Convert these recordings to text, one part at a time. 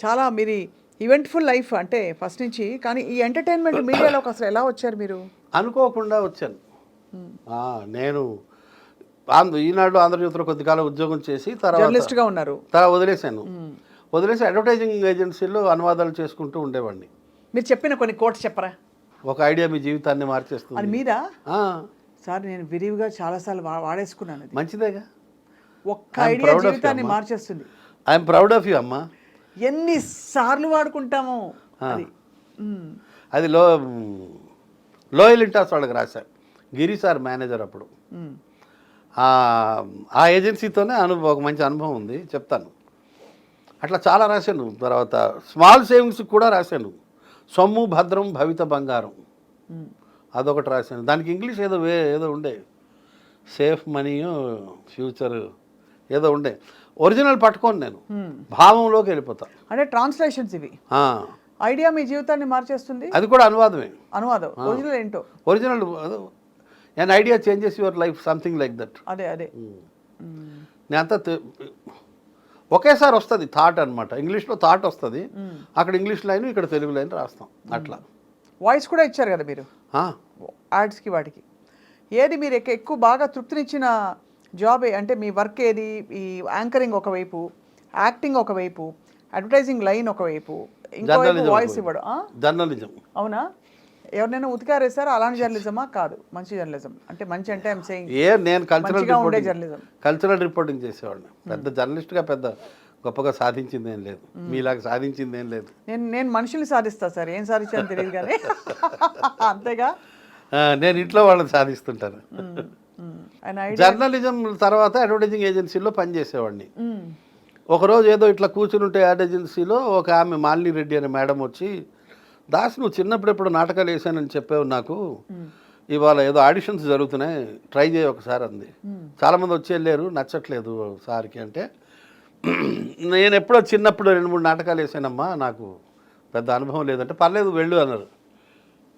చాలా మీరు eventful life అంటే ఫస్ట్ నుంచి. కానీ ఈ ఎంటర్టైన్మెంట్ మీడియాలోకి అసలు ఎలా వచ్చారు మీరు? అనుకోకుండా వచ్చాను. నేను ఈనాడు ఆంధ్రజ్యోతిలో కొద్దికాలం ఉద్యోగం చేసి జర్నలిస్ట్గా ఉన్నారు. తర్వాత వదిలేసి అడ్వర్టైజింగ్ ఏజెన్సీలో అనువాదాలు చేసుకుంటూ ఉండేవాడిని. మీరు చెప్పిన కొన్ని కోట్స్ చెప్పరా? ఒక ఐడియా మీ జీవితాన్ని మార్చేస్తుంది. అది మీద సార్ నేను విరివిగా చాలాసార్లు వాడేసుకున్నాను. మంచిదేగా, ఒక్క ఐడియా జీవితాన్ని మార్చేస్తుంది. ఐఎమ్ ప్రౌడ్ ఆఫ్ యూ అమ్మా. ఎన్నిసార్లు వాడుకుంటాము. అది లోయల్ ఇంటాస్ వాళ్ళకి రాశారు. గిరి సార్ మేనేజర్ అప్పుడు. ఆ ఏజెన్సీతోనే ఒక మంచి అనుభవం ఉంది, చెప్తాను. అట్లా చాలా రాశాను. తర్వాత స్మాల్ సేవింగ్స్ కూడా రాశాను. సొమ్ము భద్రం భవిత బంగారం అదొకటి రాశాను. దానికి ఇంగ్లీష్ ఏదో ఉండే, సేఫ్ మనీ ఫ్యూచర్ ఏదో ఉండే. ఒరిజినల్ పట్టుకోను నేను, భావంలోకి వెళ్ళిపోతా. అంటే ట్రాన్స్లేషన్స్ ఇవి. ఐడియా మీ జీవితాన్ని మార్చేస్తుంది. అది కూడా అనువాదమే. అనువాదం ఒరిజినల్ ఏంటో. Original an idea changes your life, something like that. అదే నేనంతా ఒకేసారి వస్తుంది థాట్ అనమాట. ఇంగ్లీష్లో థాట్ వస్తుంది, అక్కడ ఇంగ్లీష్ లైన్, ఇక్కడ తెలుగు లైన్ రాస్తాం. అట్లా వాయిస్ కూడా ఇచ్చారు కదా మీరు యాడ్స్కి వాటికి. ఏది మీరు ఎక్కువ బాగా తృప్తినిచ్చిన జాబ్ అంటే మీ వర్క్ ఏది? ఈ యాంకరింగ్ ఒకవైపు, యాక్టింగ్ ఒకవైపు, అడ్వర్టైజింగ్ లైన్ ఒకవైపు, ఇంకోవైపు వాయిస్ ఇవ్వడం. జర్నలిజం. అవునా? ఎవరినైనా ఉతికారేసారా? అలాంటి జర్నలిజమా? కాదు, మంచి జర్నలిజం అంటే మంచి అంటే ఐఎమ్ సేయింగ్ నేను కల్చరల్ రిపోర్టింగ్ చేసేవాడిని. పెద్ద జర్నలిస్ట్గా పెద్ద గొప్పగా సాధించింది ఏం లేదు, మీలాగా సాధించింది ఏం లేదు. నేను మనుషుల్ని సాధిస్తా సార్, ఏం సాధించాను తెలియదు కానీ అంతేగా. నేను ఇంట్లో వాళ్ళని సాధిస్తుంటాను. జర్నలిజం తర్వాత అడ్వర్టైజింగ్ ఏజెన్సీలో పనిచేసేవాడిని. ఒకరోజు ఏదో ఇట్లా కూర్చుని ఉంటే యాడ్ ఏజెన్సీలో ఒక ఆమె మాలిని రెడ్డి అనే మేడం వచ్చి, దాస్ నువ్వు చిన్నప్పుడు ఎప్పుడు నాటకాలు వేసానని చెప్పావు నాకు, ఇవాళ ఏదో ఆడిషన్స్ జరుగుతున్నాయి, ట్రై చేయ ఒకసారి అంది. చాలామంది వచ్చి వెళ్ళారు, నచ్చట్లేదు సార్కి అంటే, నేను ఎప్పుడో చిన్నప్పుడు 2-3 నాటకాలు వేసానమ్మా, నాకు పెద్ద అనుభవం లేదంటే, పర్లేదు వెళ్ళు అన్నారు.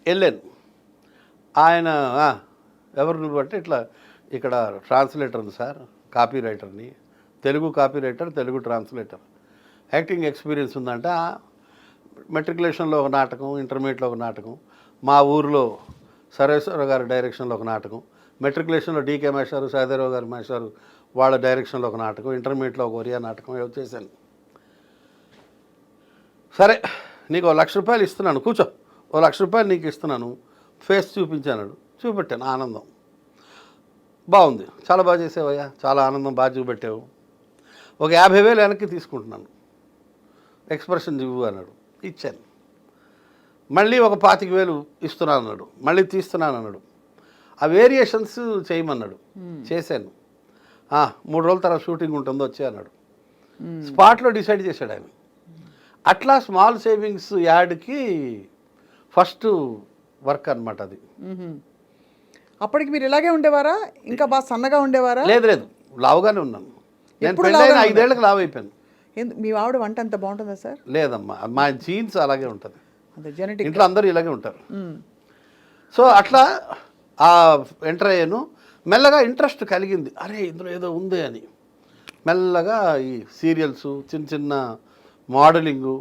వెళ్ళాను. ఆయన ఎవరు నువ్వు అంటే, ఇట్లా ఇక్కడ ట్రాన్స్లేటర్ని సార్, కాపీ రైటర్ని, Telugu copy writer, Telugu translator, acting experience ఉందంటే, మెట్రికులేషన్లో ఒక నాటకం, ఇంటర్మీడియట్లో ఒక నాటకం, మా ఊరిలో సర్వేశ్వర గారి డైరెక్షన్లో ఒక నాటకం, మెట్రికులేషన్లో డీకే మేషారు, సహదేరావు గారి మేషారు వాళ్ళ డైరెక్షన్లో ఒక నాటకం, ఇంటర్మీడియట్లో ఒక ఒరియా నాటకం ఏదో చేశాను. సరే నీకు ₹1,00,000 ఇస్తున్నాను, కూర్చో, ₹1,00,000 నీకు ఇస్తున్నాను, ఫేస్ చూపించాను. చూపెట్టాను, ఆనందం. బాగుంది, చాలా బాగా చేసావయ్యా, చాలా ఆనందం, బాగా చూపెట్టావు, ఒక 50,000 వెనక్కి తీసుకుంటున్నాను, ఎక్స్ప్రెషన్ ఇవ్వు అన్నాడు. ఇచ్చాను. మళ్ళీ ఒక 25,000 ఇస్తున్నాను అన్నాడు, మళ్ళీ తీస్తున్నాను అన్నాడు. ఆ వేరియేషన్స్ చేయమన్నాడు, చేశాను. 3 రోజుల తర్వాత షూటింగ్ ఉంటుందో వచ్చే అన్నాడు. స్పాట్లో డిసైడ్ చేశాడు ఆయన. అట్లా స్మాల్ సేవింగ్స్ యాడ్కి ఫస్ట్ వర్క్ అనమాట అది. అప్పటికి మీరు ఇలాగే ఉండేవారా? ఇంకా బాగా సన్నగా ఉండేవారా? లేదు, లావుగానే ఉన్నాను. నేను పెళ్ళైన 5 ఏళ్ళకి లావు అయిపోయాను. మీ ఆవిడ వంట అంత బాగుంటుందా సార్? లేదమ్మా, మా జీన్స్ అలాగే ఉంటుంది, జెనెటిక్. ఇంట్లో అందరూ ఇలాగే ఉంటారు. సో అట్లా ఎంటర్ అయ్యాను. మెల్లగా ఇంట్రెస్ట్ కలిగింది, అరే ఇందులో ఏదో ఉంది అని. మెల్లగా ఈ సీరియల్స్, చిన్న మోడలింగు,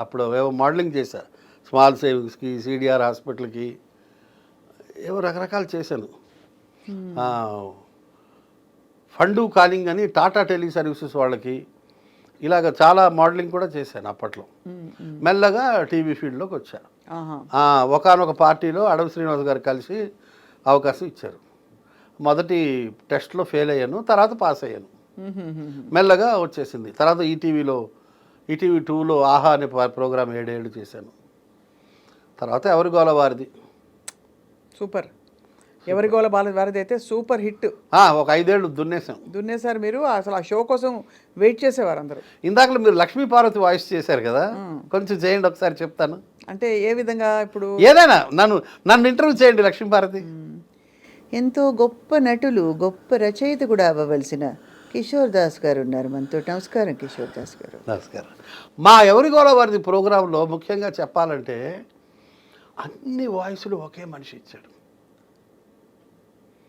అప్పుడు ఏవో మోడలింగ్ చేశా, స్మాల్ సేవింగ్స్కి, సిడిఆర్ హాస్పిటల్కి, ఏవో రకరకాలు చేశాను. ఫండు కాలింగ్ అని టాటా టెలి సర్వీసెస్ వాళ్ళకి, ఇలాగ చాలా మోడలింగ్ కూడా చేశాను అప్పట్లో. మెల్లగా టీవీ ఫీల్డ్లోకి వచ్చా. ఒకనొక పార్టీలో అడవి శ్రీనివాస్ గారు కలిసి అవకాశం ఇచ్చారు. మొదటి టెస్ట్లో ఫెయిల్ అయ్యాను, తర్వాత పాస్ అయ్యాను. మెల్లగా వచ్చేసింది. తర్వాత ఈటీవీ 2లో ఆహా అనే ప్రోగ్రామ్ 7 ఏళ్ళు చేశాను. తర్వాత ఎవరి గోల వారిది సూపర్. ఎవరి గోల వారిది అయితే సూపర్ హిట్. ఒక 5 ఏళ్ళు దున్నేశారు మీరు. అసలు ఆ షో కోసం వెయిట్ చేసేవారు అందరూ. ఇందాక మీరు లక్ష్మీ పార్వతి వాయిస్ చేశారు కదా, కొంచెం చేయండి ఒకసారి, చెప్తాను. అంటే ఏ విధంగా? ఇప్పుడు ఏదైనా నన్ను ఇంటర్వ్యూ చేయండి. లక్ష్మీ పార్వతి ఎంతో గొప్ప నటులు, గొప్ప రచయిత కూడా అవ్వవలసిన కిషోర్ దాస్ గారు ఉన్నారు మనతో. నమస్కారం కిషోర్ దాస్ గారు. నమస్కారం. మా ఎవరి గోల వారిది ప్రోగ్రాంలో ముఖ్యంగా చెప్పాలంటే అన్ని వాయిస్లు ఒకే మనిషి ఇచ్చాడు.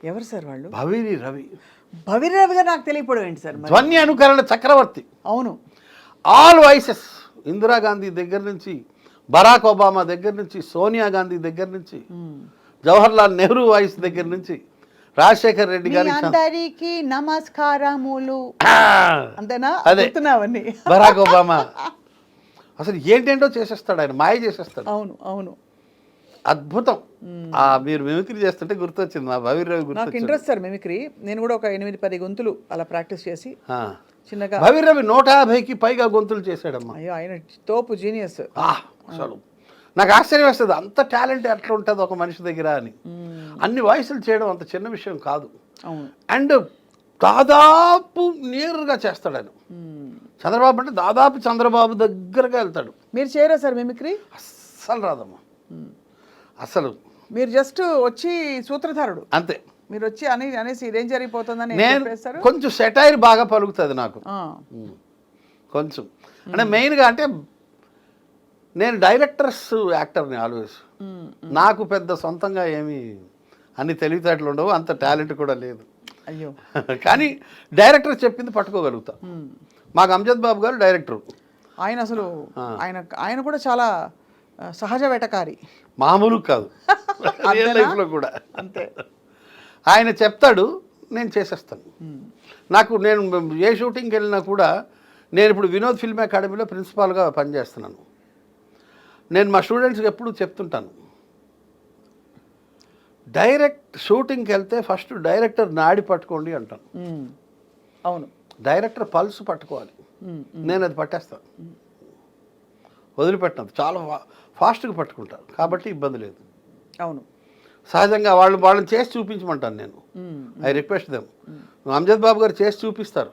ఎవరు సార్ వాళ్ళు? భవిరి రవి. భవిరి రవి గారు నాకు తెలియకపోవడం ఏంటి సార్? ధ్వని అనుకరణ చక్రవర్తి. అవును, ఆల్ వాయిసెస్ ఇందిరాగాంధీ దగ్గర నుంచి, బరాక్ ఒబామా దగ్గర నుంచి, సోనియా గాంధీ దగ్గర నుంచి, జవహర్లాల్ నెహ్రూ వాయిస్ దగ్గర నుంచి, రాజశేఖర్ రెడ్డి గారి అందరికీ నమస్కారములు అంతేనా? అదే గుర్తున్నావన్నీ. బరాక్ ఒబామా అసలు ఏంటేంటో చేసేస్తాడు ఆయన, మాయ చేసేస్తాడు. అవును అవును. అద్భుతం. మీరు మిమిక్రీ చేస్తుంటే గుర్తొచ్చింది మా భవీర్ రవి నాకు గుర్తొచ్చింది. Interest sir mimicry. నేను కూడా ఒక 8-10 గొంతులు అలా ప్రాక్టీస్ చేసి చిన్నగా. భవీర్ రవి 150కి పైగా గొంతులు చేశాడమ్మా. అయ్యో ఆయన తోపు జీనియస్. అసలు నాకు ఆశ్చర్యం వేస్తుంది, అంత టాలెంట్ ఎట్లా ఉంటుంది ఒక మనిషి దగ్గర అని. అన్ని వాయిస్లు చేయడం అంత చిన్న విషయం కాదు. అవును. అండ్ దాదాపు నేరుగా చేస్తాడు ఆయన. చంద్రబాబు అంటే దాదాపు చంద్రబాబు దగ్గరగా వెళ్తాడు. మీరు చేయరా సార్ మిమిక్రీ? అస్సలు రాదమ్మా, అసలు. మీరు జస్ట్ వచ్చి సూత్రధారుడు అంతే. మీరు వచ్చి అనేసి ఇదేం జరిగిపోతుందని నేను చెప్పేస్తారు. కొంచెం సెటైర్ బాగా పలుకుతుంది నాకు కొంచెం. అంటే మెయిన్గా అంటే నేను డైరెక్టర్స్ యాక్టర్ని ఆల్వేస్. నాకు పెద్ద సొంతంగా ఏమీ అన్ని తెలివితేటలు ఉండవు, అంత టాలెంట్ కూడా లేదు. అయ్యో. కానీ డైరెక్టర్ చెప్పింది పట్టుకోగలుగుతా. మాకు అంజద్ బాబు గారు డైరెక్టరు. ఆయన అసలు ఆయన కూడా చాలా సహజ వేటకారి. మామూలు కాదు రియల్ లైఫ్లో కూడా అంతే. ఆయన చెప్తాడు, నేను చేసేస్తాను. నేను ఏ షూటింగ్కి వెళ్ళినా కూడా, నేను ఇప్పుడు వినోద్ ఫిల్మ్ అకాడమీలో ప్రిన్సిపాల్గా పనిచేస్తున్నాను. నేను మా స్టూడెంట్స్కి ఎప్పుడు చెప్తుంటాను, డైరెక్ట్ షూటింగ్కి వెళ్తే ఫస్ట్ డైరెక్టర్ నాడి పట్టుకోండి అంటాను. అవును. డైరెక్టర్ పల్స్ పట్టుకోవాలి. నేను అది పట్టేస్తాను, వదిలిపెట్టినది చాలా ఫాస్ట్గా పట్టుకుంటాను, కాబట్టి ఇబ్బంది లేదు. అవును. సహజంగా వాళ్ళని చేసి చూపించమంటాను నేను. I request them. Amjad Babu గారు చేసి చూపిస్తారు,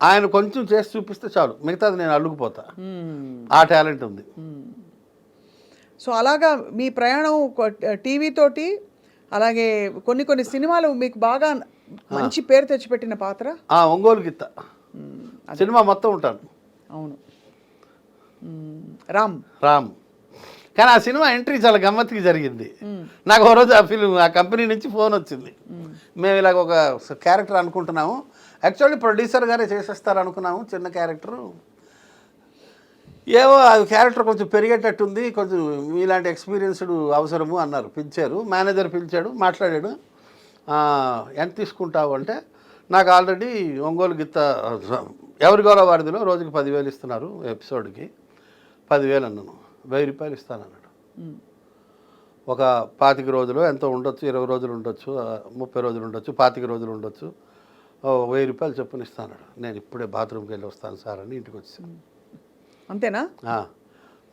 ఆయన కొంచెం చేసి చూపిస్తే చాలు, మిగతాది నేను అల్లుకుపోతా. ఆ టాలెంట్ ఉంది. సో అలాగా మీ ప్రయాణం టీవీ తోటి, అలాగే కొన్ని సినిమాలు మీకు బాగా మంచి పేరు తెచ్చిపెట్టిన పాత్ర ఒంగోలు గిత్త సినిమా మొత్తం ఉంటాను. అవును. రామ్. కానీ ఆ సినిమా ఎంట్రీ చాలా గమ్మత్తుగా జరిగింది. నాకు ఓ రోజు ఆ కంపెనీ నుంచి ఫోన్ వచ్చింది, మేము ఇలాగ ఒక క్యారెక్టర్ అనుకుంటున్నాము, యాక్చువల్లీ ప్రొడ్యూసర్ గారే చేసేస్తారు అనుకున్నాము, చిన్న క్యారెక్టరు, ఏవో అది క్యారెక్టర్ కొంచెం పెరిగేటట్టుంది, కొంచెం మీలాంటి ఎక్స్పీరియన్స్డ్ అవసరము అన్నారు. పిలిచారు, మేనేజర్ పిలిచాడు, మాట్లాడాడు. ఎంత తీసుకుంటావు అంటే, నాకు ఆల్రెడీ ఒంగోలు గిత్త ఎవరి గౌరవ వారిదిలో రోజుకి 10,000 ఇస్తున్నారు, ఎపిసోడ్కి 10,000 అన్నాను. 1,000 రూపాయలు ఇస్తానన్నాడు. ఒక 25 రోజులు ఎంతో ఉండొచ్చు, 20 రోజులు ఉండొచ్చు, 30 రోజులు ఉండొచ్చు, 25 రోజులు ఉండొచ్చు, 1,000 రూపాయలు చొప్పున ఇస్తానన్నాడు. నేను ఇప్పుడే బాత్రూమ్కి వెళ్ళి వస్తాను సార్ అని ఇంటికి వచ్చాను. అంతేనా?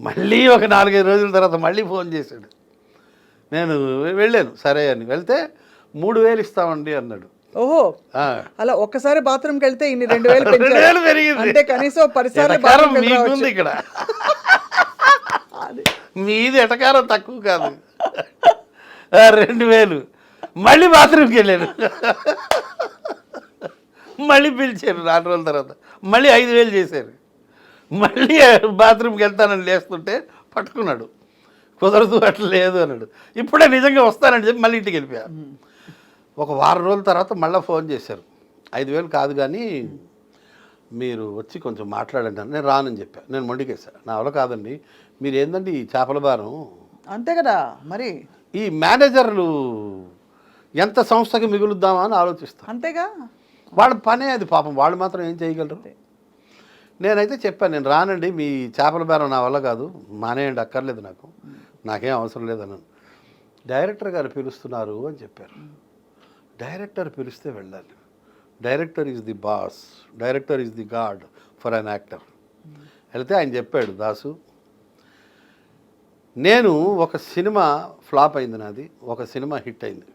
మళ్ళీ ఒక 4-5 రోజుల తర్వాత మళ్ళీ ఫోన్ చేశాడు. నేను వెళ్ళాను, సరే అని. వెళ్తే 3,000 ఇస్తామండి అన్నాడు. ఓహో, అలా ఒక్కసారి బాత్రూమ్కి వెళ్తే ఇన్ని 2,000 పెరిగింది. అంటే కనీసం 10 సార్లు మీకుంది ఇక్కడ, మీది ఎటకారం తక్కువ కాదు. 2,000 మళ్ళీ బాత్రూమ్కి వెళ్ళాను, మళ్ళీ పిలిచారు 4 రోజుల తర్వాత, మళ్ళీ 5,000 చేశారు. మళ్ళీ బాత్రూమ్కి వెళ్తానని లేస్తుంటే పట్టుకున్నాడు, కుదరదు అట్లా లేదు అన్నాడు. ఇప్పుడే నిజంగా వస్తానని చెప్పి మళ్ళీ ఇంటికి వెళ్ళిపోయా. ఒక వారం రోజుల తర్వాత మళ్ళీ ఫోన్ చేశారు, 5,000 కాదు కానీ మీరు వచ్చి కొంచెం మాట్లాడండి అని. నేను రానని చెప్పాను, నేను మొండికేశాను, నా వల్ల కాదండి, మీరు ఏందండి ఈ చేపల భారం. అంతే కదా మరి, ఈ మేనేజర్లు ఎంత సంస్థకి మిగులుద్దామా అని ఆలోచిస్తాను. అంతేగా, వాళ్ళ పనే అది, పాపం వాళ్ళు మాత్రం ఏం చేయగలరు. నేనైతే చెప్పాను, నేను రానండి, మీ చేపల బేరం నా వల్ల కాదు, మానేయండి, అక్కర్లేదు, నాకేం అవసరం లేదన్నాను. డైరెక్టర్ గారు పిలుస్తున్నారు అని చెప్పారు. డైరెక్టర్ పిలిస్తే వెళ్ళాలి. Director is the boss, director is the God for an actor. వెళితే ఆయన చెప్పాడు, దాసు నేను ఒక సినిమా ఫ్లాప్ అయింది నాది, ఒక సినిమా హిట్ అయింది,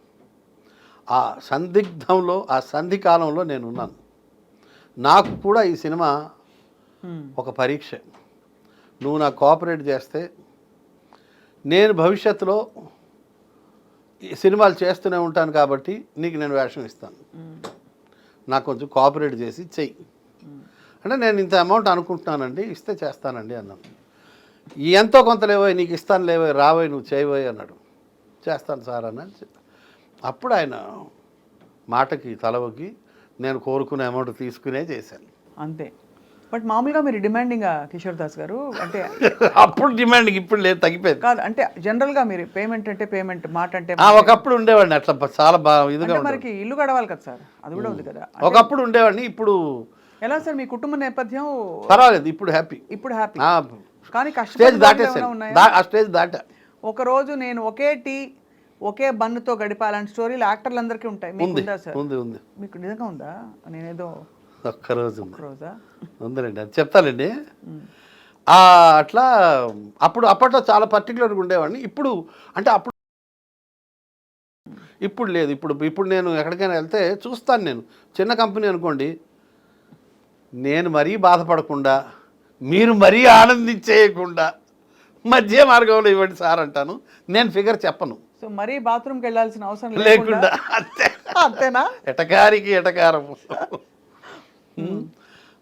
ఆ సందిగ్ధంలో, ఆ సంధి కాలంలో నేను ఉన్నాను. నాకు కూడా ఈ సినిమా ఒక పరీక్ష. నువ్వు నాకు కోఆపరేట్ చేస్తే నేను భవిష్యత్తులో సినిమాలు చేస్తూనే ఉంటాను, కాబట్టి నీకు నేను వేషం ఇస్తాను, నాకు కొంచెం కోఆపరేట్ చేసి చెయ్యి అంటే, నేను ఇంత అమౌంట్ అనుకుంటున్నానండి, ఇస్తే చేస్తానండి అన్నాను. ఎంతో కొంత లేవోయ్, నీకు ఇస్తాను లేవోయ్, రావోయ్, నువ్వు చేయబోయ్ అన్నాడు. చేస్తాను సార్ అన్నాను. అప్పుడు ఆయన మాటకి తలవకి నేను కోరుకునే అమౌంట్ తీసుకునే చేశాను. అంతే. బట్ మామూలుగా మీరు డిమాండింగ్ కిషోర్ దాస్ గారు అంటే అప్పుడు డిమాండ్ ఇప్పుడు లేదు, తగ్గిపోయింది. కాదు అంటే జనరల్గా మీరు పేమెంట్ అంటే పేమెంట్, మాట అంటే ఒకప్పుడు ఉండేవాడిని అట్లా చాలా బాగా ఇదిగా అంటే ఉండేది. మనకి ఇల్లు గడవాలి కదా సార్, అది కూడా ఉంది కదా. ఒకప్పుడు ఉండేవాడిని, ఇప్పుడు ఎలా సార్ మీ కుటుంబ నేపథ్యం? పర్వాలేదు, ఇప్పుడు హ్యాపీ. ఇప్పుడు హ్యాపీ. కానీ స్టేజ్ కష్టపడి దాటేసాను, ఉన్నాయా? ఆ స్టేజ్ దాటా. ఒక రోజు నేను ఒకే టీ ఒకే బన్నుతో గడిపాలని స్టోరీలు యాక్టర్లందరికీ ఉంటాయి, మీకు ఉంది ఉందా సార్? ఉంది ఉంది. మీకు నిజంగా ఉందా? నేనేదో ఒక్కరోజు ఉంది. రోజా ఉందండి, అది చెప్తానండి. అట్లా అప్పట్లో చాలా పర్టికులర్గా ఉండేవాడిని. ఇప్పుడు అంటే అప్పుడు ఇప్పుడు లేదు. ఇప్పుడు నేను ఎక్కడికైనా వెళ్తే చూస్తాను. నేను చిన్న కంపెనీ అనుకోండి, నేను మరీ బాధపడకుండా, మీరు మరీ ఆనందించేయకుండా మధ్య మార్గంలో ఇవ్వండి సార్ అంటాను. నేను ఫిగర్ చెప్పను, సో మరీ బాత్రూమ్కి వెళ్ళాల్సిన అవసరం లేకుండా. అంతే, అంతేనా? ఎటకారికి ఎటకారం.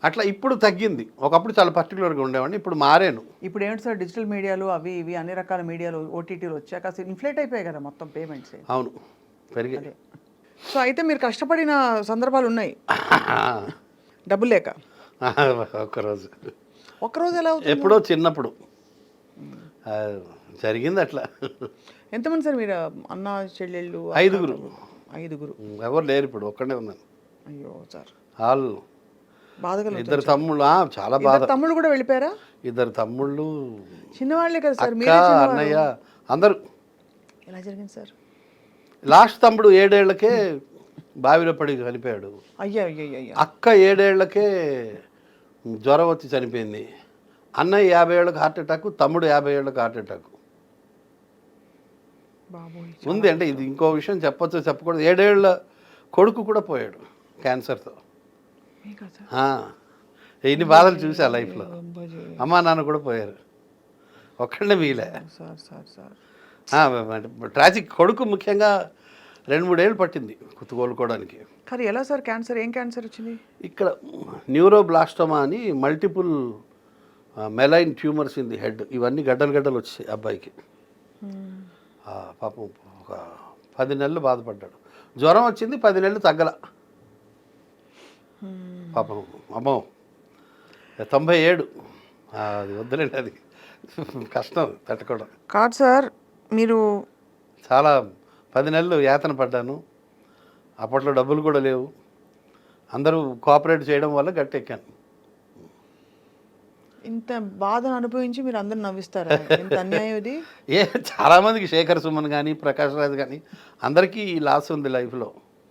అట్లా ఇప్పుడు తగ్గింది. ఒకప్పుడు చాలా పర్టికులర్గా ఉండేవాడిని, ఇప్పుడు మారాను. ఇప్పుడు ఏంటి సార్, డిజిటల్ మీడియాలు అవి ఇవి అన్ని రకాల మీడియాలు ఓటీటీలు వచ్చాక అసలు ఇన్ఫ్లేట్ అయిపోయాయి కదా మొత్తం పేమెంట్స్. అవును, పెరిగాయి. సో అయితే మీరు కష్టపడిన సందర్భాలు ఉన్నాయి డబ్బులు లేక? ఒక్కరోజు ఎలా అవుతుంది? ఎప్పుడో చిన్నప్పుడు జరిగింది అట్లా. ఎంతమంది సార్ మీరు అన్న చెల్లెళ్ళు? 5గురు. 5గురు. ఎవరు లేరు, ఇప్పుడు ఒక్కడే ఉన్నాను. అయ్యో సార్, వాళ్ళు బాధగా. 2 తమ్ముళ్ళు. చాలా బాధ. తమ్ముళ్ళు కూడా వెళ్ళిపోయారా? 2 తమ్ముళ్ళు, చిన్నవాళ్ళే కదా సార్ అక్క, మీరు? అన్నయ్య అందరూ. ఎలా జరిగింది సార్? లాస్ట్ తమ్ముడు 7 ఏళ్లకే బావిలో పడి చనిపోయాడు. అయ్యా అయ్యా అయ్యా. అక్క 7 ఏళ్లకే జ్వరం వచ్చి చనిపోయింది. అన్నయ్య 50 ఏళ్ళకి హార్ట్ అటాక్, తమ్ముడు 50 ఏళ్ళకి హార్ట్ అటాక్ బాబోయ్. ఉంది. అంటే ఇది ఇంకో విషయం చెప్పొచ్చు చెప్పకూడదు, 7 ఏళ్ళ కొడుకు కూడా పోయాడు క్యాన్సర్తో. ఇన్ని బాధలు చూసా లైఫ్లో. అమ్మా నాన్న కూడా పోయారు, ఒక్కడే మిగిలే. Sir sir sir tragic. కొడుకు ముఖ్యంగా 2-3 ఏళ్ళు పట్టింది కోలుకోవడానికి. కానీ ఎలా సార్ క్యాన్సర్? ఏం క్యాన్సర్ వచ్చింది? ఇక్కడ న్యూరోబ్లాస్టోమా అని multiple మెలైన్ tumours in the head. ఇవన్నీ గడ్డలు వచ్చాయి అబ్బాయికి. పాపం ఒక 10 నెలలు బాధపడ్డాడు. జ్వరం వచ్చింది, 10 నెలలు తగ్గల పాపం. అమ్మో 97. అది వద్దులేండి, అది కష్టం తట్టుకోవడం. కాదు సార్, మీరు చాలా 10 నెలలు యాతన పడ్డాను. అప్పట్లో డబ్బులు కూడా లేవు, అందరూ కోఆపరేట్ చేయడం వల్ల గట్టెక్కాను. ఇంత బాధను అనుభవించి మీరు అందరు నవ్విస్తారా? ఎంత అన్యాయం ఇది. చాలామందికి, శేఖర్ సుమన్ కానీ, ప్రకాష్ రాజ్ కానీ, అందరికీ లాస్ ఉంది లైఫ్లో.